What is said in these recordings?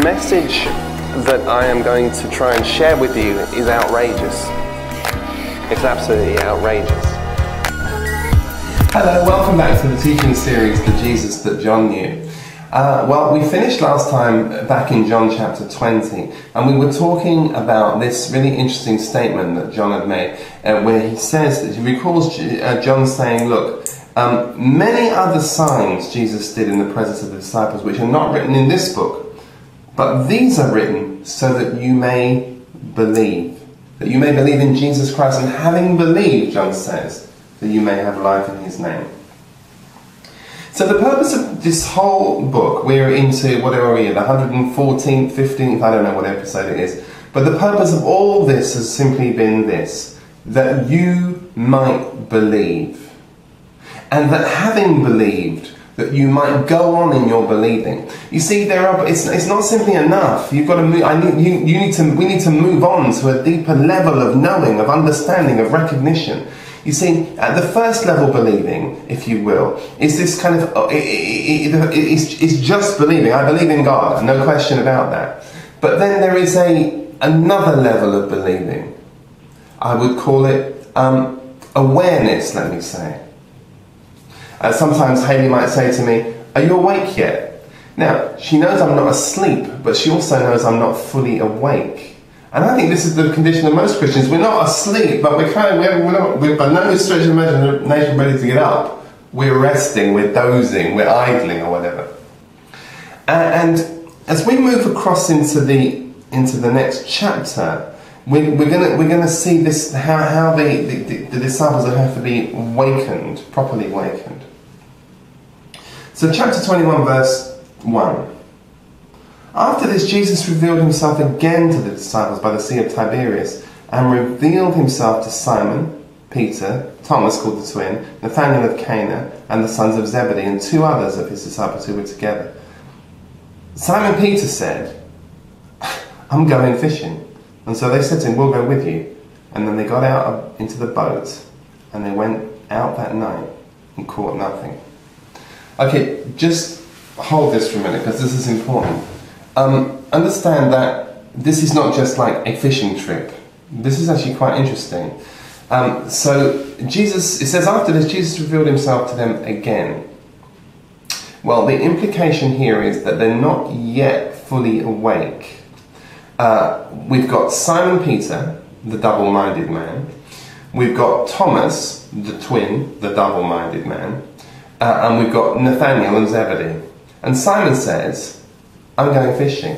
message that I am going to try and share with you is outrageous. It's absolutely outrageous. Hello, welcome back to the teaching series, The Jesus That John Knew. Well, we finished last time back in John chapter 20, and we were talking about this really interesting statement that John had made, where he says, that he recalls John saying, look, many other signs Jesus did in the presence of the disciples, which are not written in this book, but these are written so that you may believe. That you may believe in Jesus Christ, and having believed, John says, that you may have life in his name. So the purpose of this whole book, we're into, whatever we are, the 114th, 15th, I don't know what episode it is, but the purpose of all this has simply been this, that you might believe. And that having believed, that you might go on in your believing. You see, it's not simply enough. You've got to move. We need to move on to a deeper level of knowing, of understanding, of recognition. You see, at the first level believing, if you will, is this kind of it's just believing. I believe in God, no question about that. But then there is another level of believing. I would call it awareness. Let me say. Sometimes Hayley might say to me, are you awake yet? Now, she knows I'm not asleep, but she also knows I'm not fully awake. And I think this is the condition of most Christians. We're not asleep, but we're by no stretch of imagination ready to get up. We're resting, we're dozing, we're idling or whatever. And as we move across into the next chapter, we're going to see this how the disciples have to be wakened, properly wakened. So chapter 21 verse 1. After this, Jesus revealed himself again to the disciples by the Sea of Tiberias, and revealed himself to Simon, Peter, Thomas called the twin, Nathanael of Cana, and the sons of Zebedee, and two others of his disciples who were together. Simon Peter said, I'm going fishing. And so they said to him, we'll go with you. And then they got out into the boat, and they went out that night and caught nothing. Okay, just hold this for a minute, because this is important. Understand that this is not just like a fishing trip. This is actually quite interesting. So Jesus, it says, after this, Jesus revealed himself to them again. Well, the implication here is that they're not yet fully awake. We've got Simon Peter, the double-minded man. We've got Thomas, the twin, the double-minded man. And we've got Nathanael and Zebedee. And Simon says, I'm going fishing.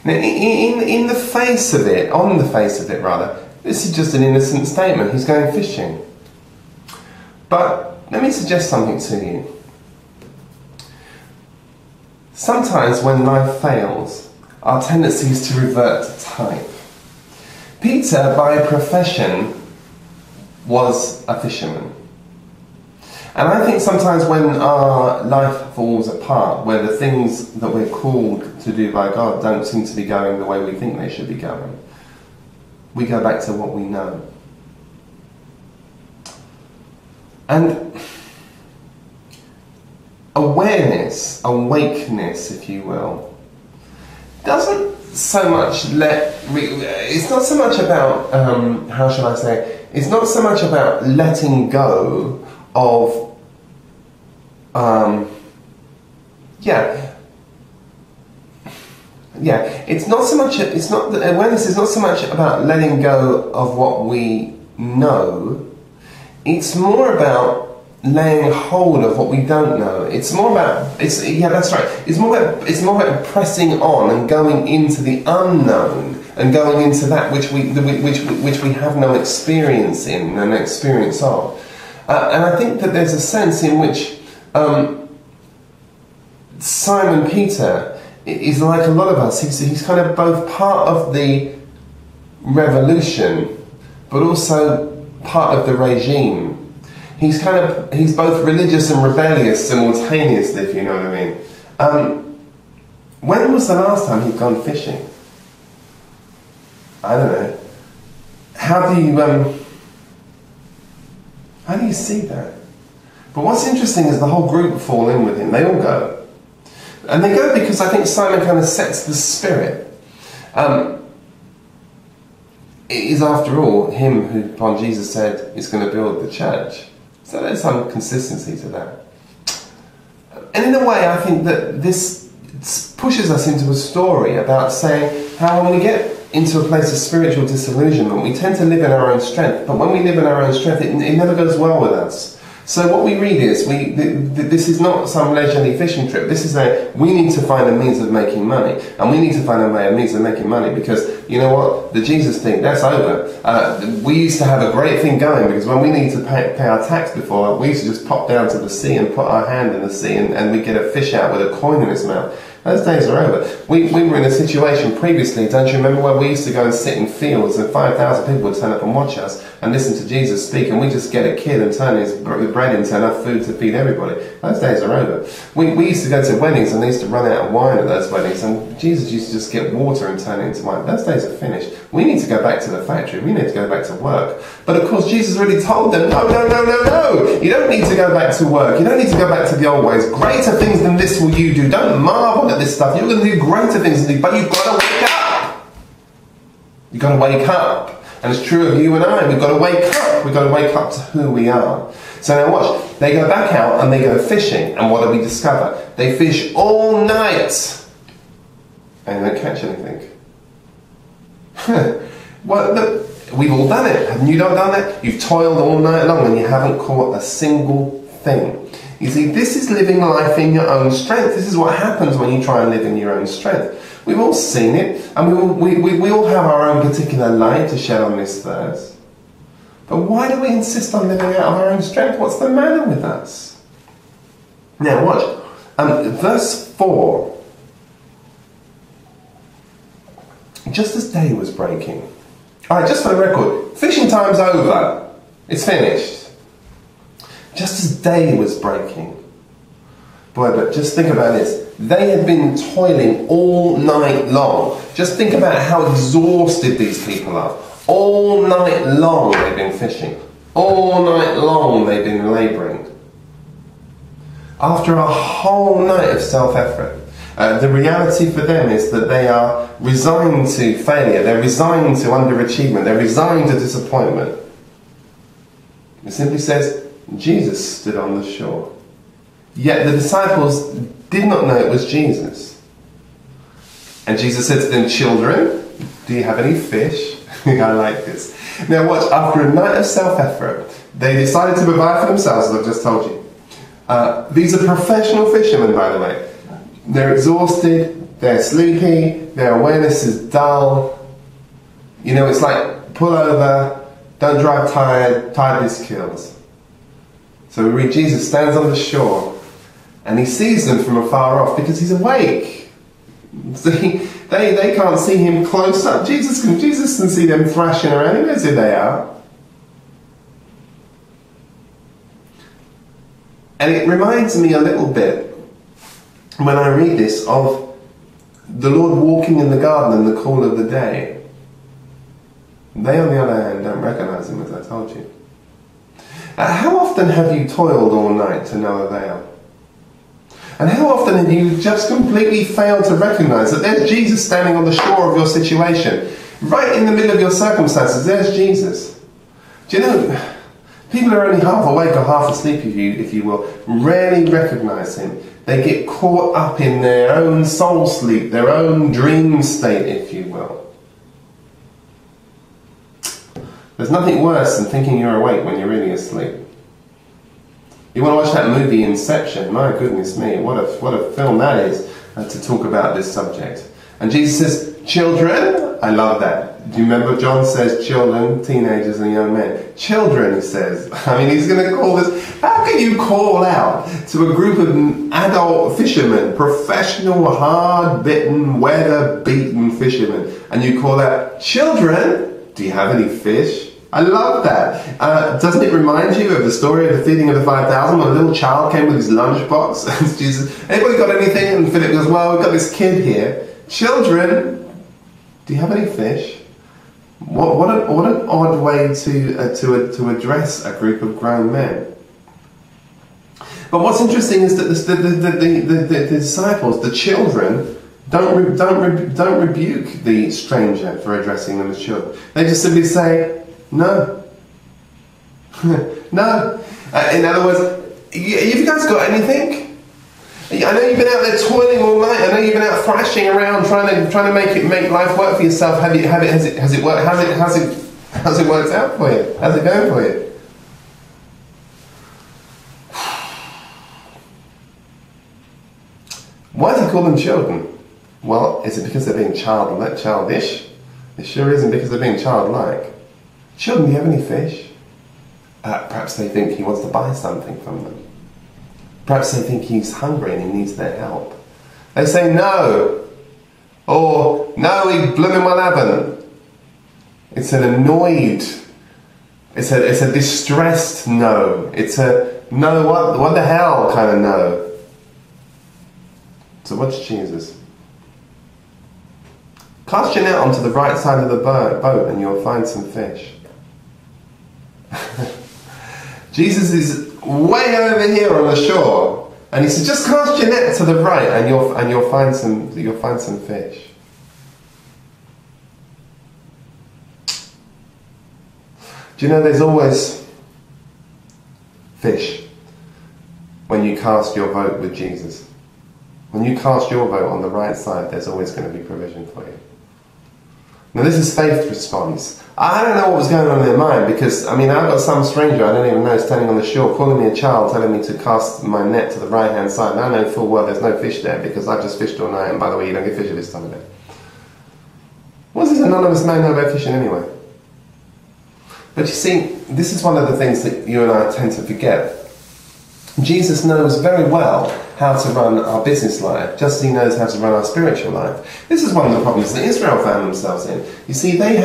Now, in the face of it, on the face of it rather, this is just an innocent statement. He's going fishing. But let me suggest something to you. Sometimes when life fails, our tendency is to revert to type. Peter, by profession, was a fisherman. And I think sometimes when our life falls apart, where the things that we're called to do by God don't seem to be going the way we think they should be going, we go back to what we know. And awareness, awakeness, if you will, doesn't so much it's not so much about, how shall I say, it's not so much about letting go of, awareness is not so much about letting go of what we know. It's more about laying hold of what we don't know. It's more about, that's right. It's more about pressing on and going into the unknown and going into that which we have no experience in, no experience of. And I think that there's a sense in which Simon Peter is like a lot of us. He's kind of both part of the revolution, but also part of the regime. He's both religious and rebellious simultaneously, if you know what I mean. When was the last time he'd gone fishing? I don't know. How do you see that? But what's interesting is the whole group fall in with him. They all go. And they go because I think Simon kind of sets the spirit. It is, after all, him who, upon Jesus said, is going to build the church. So there's some consistency to that. And in a way, I think that this pushes us into a story about saying how when we get into a place of spiritual disillusionment, we tend to live in our own strength. But when we live in our own strength, it never goes well with us. So what we read is, this is not some leisurely fishing trip. This is we need to find a means of making money. And we need to find a means of making money because, you know what, the Jesus thing, that's over. We used to have a great thing going because when we need to pay our tax before, we used to just pop down to the sea and put our hand in the sea and we get a fish out with a coin in its mouth. Those days are over. We were in a situation previously, don't you remember, where we used to go and sit in fields and 5,000 people would turn up and watch us and listen to Jesus speak, and we just get a kid and turn his bread into enough food to feed everybody. Those days are over. We used to go to weddings and they used to run out of wine at those weddings, and Jesus used to just get water and turn it into wine. Those days are finished. We need to go back to the factory. We need to go back to work. But of course Jesus already told them, no. You don't need to go back to work. You don't need to go back to the old ways. Greater things than this will you do. Don't marvel at this stuff. You're going to do greater things than this, but you've got to wake up. You've got to wake up. And it's true of you and I. We've got to wake up. We've got to wake up to who we are. So now watch. They go back out and they go fishing. And what do we discover? They fish all night. And they don't catch anything. Well, look, we've all done it. Haven't you not done that? You've toiled all night long and you haven't caught a single thing. You see, this is living life in your own strength. This is what happens when you try and live in your own strength. We've all seen it, and we all have our own particular light to shed on this thirst. But why do we insist on living out of our own strength? What's the matter with us? Now watch. Verse 4. Just as day was breaking. Alright, just for the record, fishing time's over. It's finished. Just as day was breaking. Boy, but just think about this. They had been toiling all night long. Just think about how exhausted these people are. All night long they've been fishing. All night long they've been labouring. After a whole night of self-effort, the reality for them is that they are resigned to failure. They're resigned to underachievement. They're resigned to disappointment. It simply says, Jesus stood on the shore. Yet the disciples did not know it was Jesus. And Jesus said to them, children, do you have any fish? I like this. Now watch, after a night of self-effort, they decided to provide for themselves, as I've just told you. These are professional fishermen, by the way. They're exhausted, they're sleepy, their awareness is dull. You know, it's like, pull over, don't drive tired, tiredness kills. So we read Jesus stands on the shore and he sees them from afar off because he's awake. See, they can't see him close up. Jesus can see them thrashing around. He knows who they are. And it reminds me a little bit, when I read this, of the Lord walking in the garden in the cool of the day. They, on the other hand, don't recognise him, as I told you. How often have you toiled all night to no avail? And how often have you just completely failed to recognise that there's Jesus standing on the shore of your situation? Right in the middle of your circumstances, there's Jesus. Do you know, people are only half awake or half asleep, if you will, rarely recognise him. They get caught up in their own soul sleep, their own dream state, if you will. There's nothing worse than thinking you're awake when you're really asleep. You want to watch that movie Inception? My goodness me, what a film that is to talk about this subject. And Jesus says, children, I love that. Do you remember John says children, teenagers and young men? Children, he says. I mean, he's going to call this, how can you call out to a group of adult fishermen, professional, hard-bitten, weather-beaten fishermen, and you call out, children, do you have any fish? I love that. Doesn't it remind you of the story of the feeding of the 5,000 when a little child came with his lunchbox? Jesus, anybody got anything? And Philip goes, well, we've got this kid here. Children, do you have any fish? What an odd way to address a group of grown men. But what's interesting is that the disciples, the children, don't rebuke the stranger for addressing them as children. They just simply say, no. No. In other words, have you guys got anything? I know you've been out there toiling all night. I know you've been out thrashing around trying to make life work for yourself. Has it worked? How's it worked out for you? How's it going for you? Why does he call them children? Well, is it because they're being childish? It sure isn't because they're being childlike. Children, do you have any fish? Perhaps they think he wants to buy something from them. Perhaps they think he's hungry and he needs their help. They say no. Or, no, he bloomin' well haven't. It's an annoyed, it's a distressed no. It's a, no, what the hell kind of no. So what's Jesus? Cast your net onto the right side of the boat and you'll find some fish. Jesus is way over here on the shore, and he says, "Just cast your net to the right, and you'll find some fish." Do you know there's always fish when you cast your vote with Jesus? When you cast your vote on the right side, there's always going to be provision for you. Now this is faith response. I don't know what was going on in their mind, because, I mean, I've got some stranger I don't even know standing on the shore calling me a child, telling me to cast my net to the right hand side, and I know full well there's no fish there because I've just fished all night, and by the way, you don't get fish at this time of day. What does this anonymous man know about fishing anyway? But you see, this is one of the things that you and I tend to forget. Jesus knows very well how to run our business life, just as he knows how to run our spiritual life. This is one of the problems that Israel found themselves in. You see, they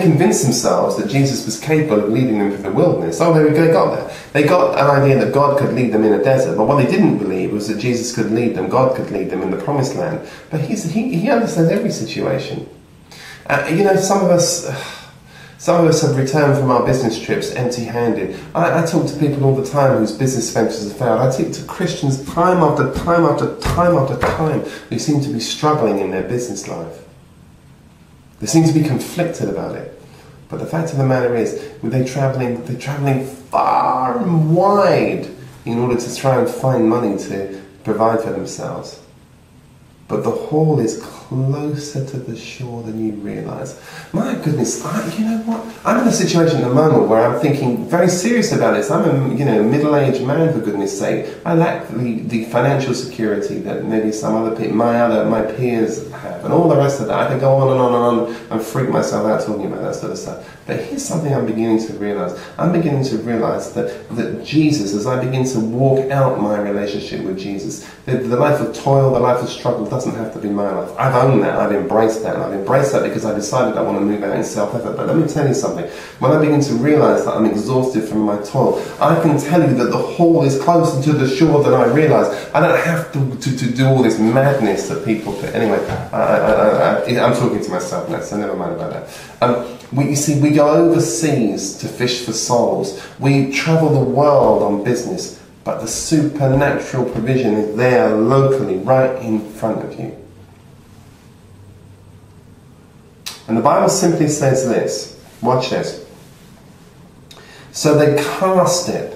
convinced themselves that Jesus was capable of leading them through the wilderness. Oh, they got there. They got an idea that God could lead them in a desert, but what they didn't believe was that Jesus could lead them, God could lead them in the promised land. But he understands every situation. You know, some of us have returned from our business trips empty-handed. I talk to people all the time whose business ventures have failed. I talk to Christians time after time after time after time who seem to be struggling in their business life. They seem to be conflicted about it. But the fact of the matter is, they're travelling far and wide in order to try and find money to provide for themselves. But the haul is closer to the shore than you realise. My goodness, you know what? I'm in a situation at the moment where I'm thinking very serious about this. I'm a middle-aged man, for goodness sake. I lack the financial security that maybe some other my peers have, and all the rest of that. I could go on and on and on and freak myself out talking about that sort of stuff. But here's something I'm beginning to realise. I'm beginning to realise that Jesus, as I begin to walk out my relationship with Jesus, the life of toil, the life of struggle doesn't have to be my life. I've owned that, I've embraced that, and I've embraced that because I decided I want to move out in self-effort. But let me tell you something. When I begin to realise that I'm exhausted from my toil, I can tell you that the haul is closer to the shore than I realise. I don't have to do all this madness that people put. Anyway, I'm talking to myself now, so never mind about that. We go overseas to fish for souls. We travel the world on business, but the supernatural provision is there locally, right in front of you. And the Bible simply says this. Watch this. So they cast it,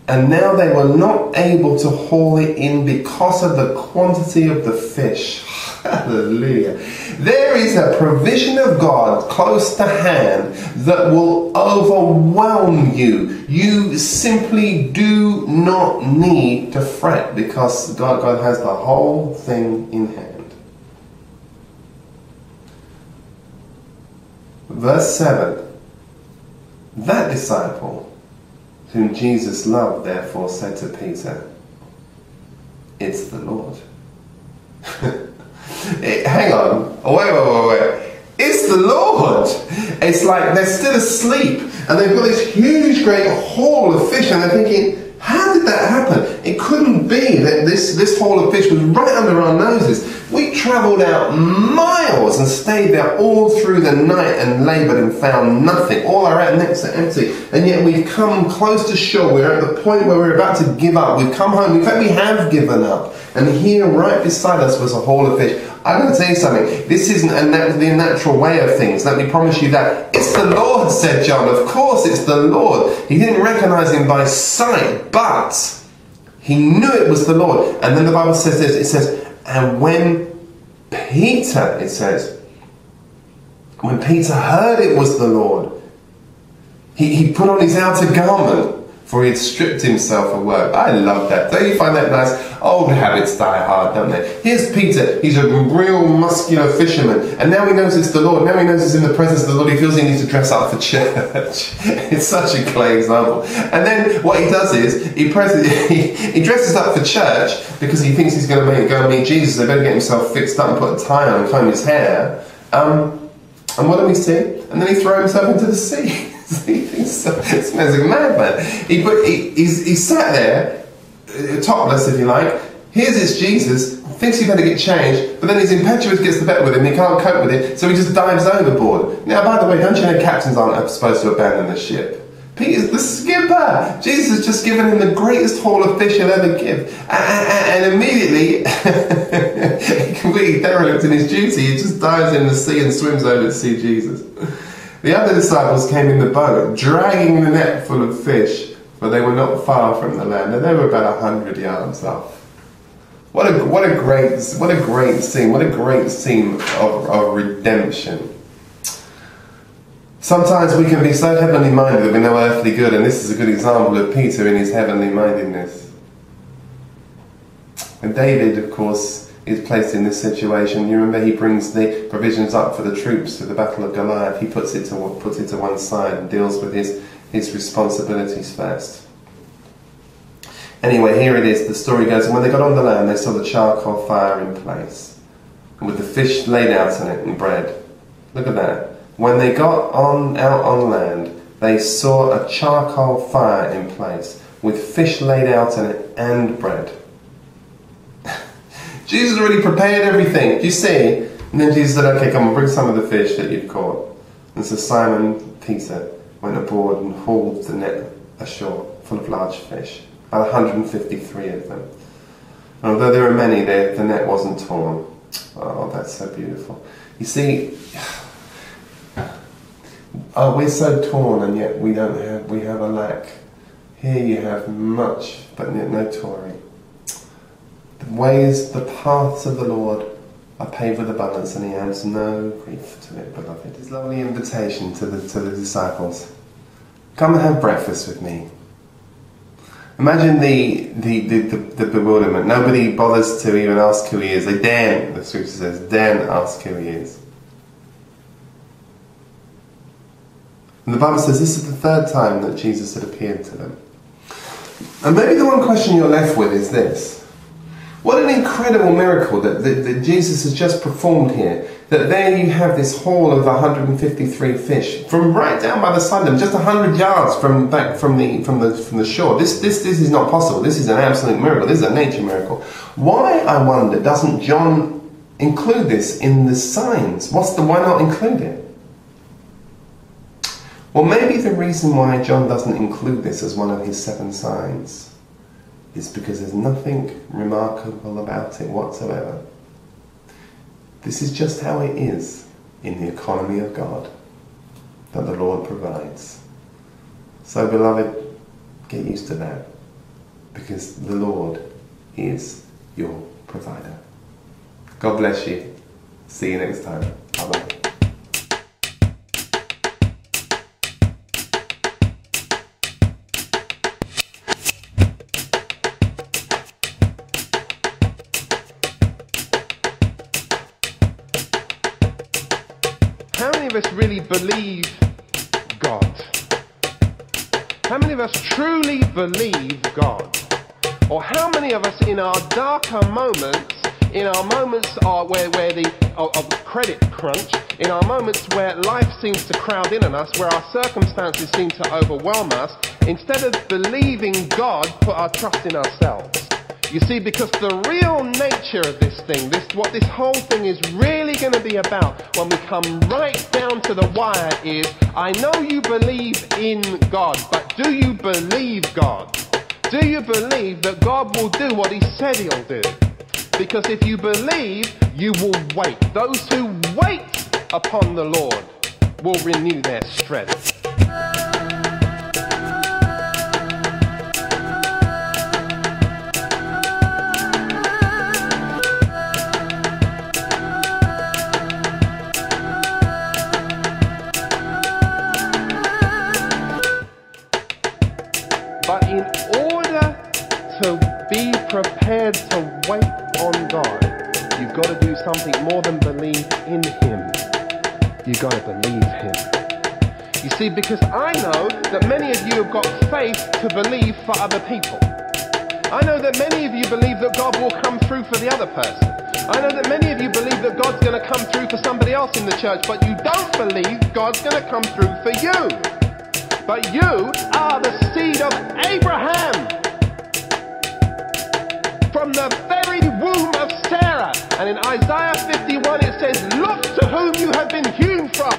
and now they were not able to haul it in because of the quantity of the fish. Hallelujah. There is a provision of God close to hand that will overwhelm you. You simply do not need to fret because God has the whole thing in hand. Verse 7. That disciple whom Jesus loved therefore said to Peter, "It's the Lord." Hang on, wait. It's the Lord. It's like they're still asleep and they've got this huge great haul of fish and they're thinking, how did that happen? It couldn't be that this haul of fish was right under our noses. We travelled out miles and stayed there all through the night and laboured and found nothing. All our nets are empty. And yet we've come close to shore. We're at the point where we're about to give up. We've come home. In fact, we have given up. And here, right beside us, was a haul of fish. I'm going to tell you something. This isn't the natural way of things. Let me promise you that. It's the Lord, said John. Of course it's the Lord. He didn't recognise him by sight, but he knew it was the Lord. And then the Bible says this. It says, and when Peter, it says, when Peter heard it was the Lord, he put on his outer garment, for he had stripped himself of work. I love that. Don't you find that nice? Old habits die hard, don't they? Here's Peter. He's a real muscular fisherman. And now he knows it's the Lord. Now he knows it's in the presence of the Lord. He feels he needs to dress up for church. It's such a clay example. And then what he does is, he dresses up for church because he thinks he's going to go and meet Jesus. So he better get himself fixed up and put a tie on and comb his hair. And what do we see? And then he throws himself into the sea. He smells like a madman. He sat there, topless if you like. Here's his Jesus, thinks he better get changed, but then his impetuous gets the better with him, he can't cope with it, so he just dives overboard. Now, by the way, don't you know captains aren't supposed to abandon the ship? Peter's the skipper. Jesus has just given him the greatest haul of fish he'll ever give. And immediately, completely derelict in his duty, he just dives in the sea and swims over to see Jesus. The other disciples came in the boat, dragging the net full of fish, for they were not far from the land, and they were about 100 yards off. What a great scene! What a great scene of redemption. Sometimes we can be so heavenly minded that we know earthly good, and this is a good example of Peter in his heavenly mindedness. And David, of course, is placed in this situation. You remember he brings the provisions up for the troops for the Battle of Goliath. He puts it to one side and deals with his responsibilities first. Anyway, here it is. The story goes, and when they got on the land, they saw the charcoal fire in place, and with the fish laid out on it and bread. Look at that. When they got out on land, they saw a charcoal fire in place, with fish laid out on it and bread. Jesus already prepared everything. Do you see? And then Jesus said, okay, come on, bring some of the fish that you've caught. And so Simon Peter went aboard and hauled the net ashore, full of large fish. About 153 of them. And although there were many, the net wasn't torn. Oh, that's so beautiful. You see, we're so torn, and yet we have a lack. Here you have much, but yet no touring. The paths of the Lord are paved with abundance, and he adds no grief to it, beloved. His lovely invitation to the disciples. Come and have breakfast with me. Imagine the bewilderment. Nobody bothers to even ask who he is. They daren't, the scripture says, daren't ask who he is. And the Bible says this is the third time that Jesus had appeared to them. And maybe the one question you're left with is this. What an incredible miracle that Jesus has just performed here. That there you have this haul of 153 fish from right down by the side of them, just 100 yards from the shore. This is not possible. This is an absolute miracle. This is a nature miracle. Why, I wonder, doesn't John include this in the signs? Why not include it? Well, maybe the reason why John doesn't include this as one of his 7 signs is because there's nothing remarkable about it whatsoever. This is just how it is in the economy of God that the Lord provides. So, beloved, get used to that, because the Lord is your provider. God bless you. See you next time. Bye-bye. How many of us really believe God? How many of us truly believe God? Or how many of us in our darker moments, in our moments of credit crunch, in our moments where life seems to crowd in on us, where our circumstances seem to overwhelm us, instead of believing God, put our trust in ourselves? You see, because the real nature of this thing, what this whole thing is really going to be about, when we come right down to the wire, is, I know you believe in God, but do you believe God? Do you believe that God will do what he said he'll do? Because if you believe, you will wait. Those who wait upon the Lord will renew their strength. But in order to be prepared to wait on God, you've got to do something more than believe in him. You've got to believe him. You see, because I know that many of you have got faith to believe for other people. I know that many of you believe that God will come through for the other person. I know that many of you believe that God's going to come through for somebody else in the church, but you don't believe God's going to come through for you. But you are the seed of Abraham, from the very womb of Sarah. And in Isaiah 51 it says, look to whom you have been hewn from.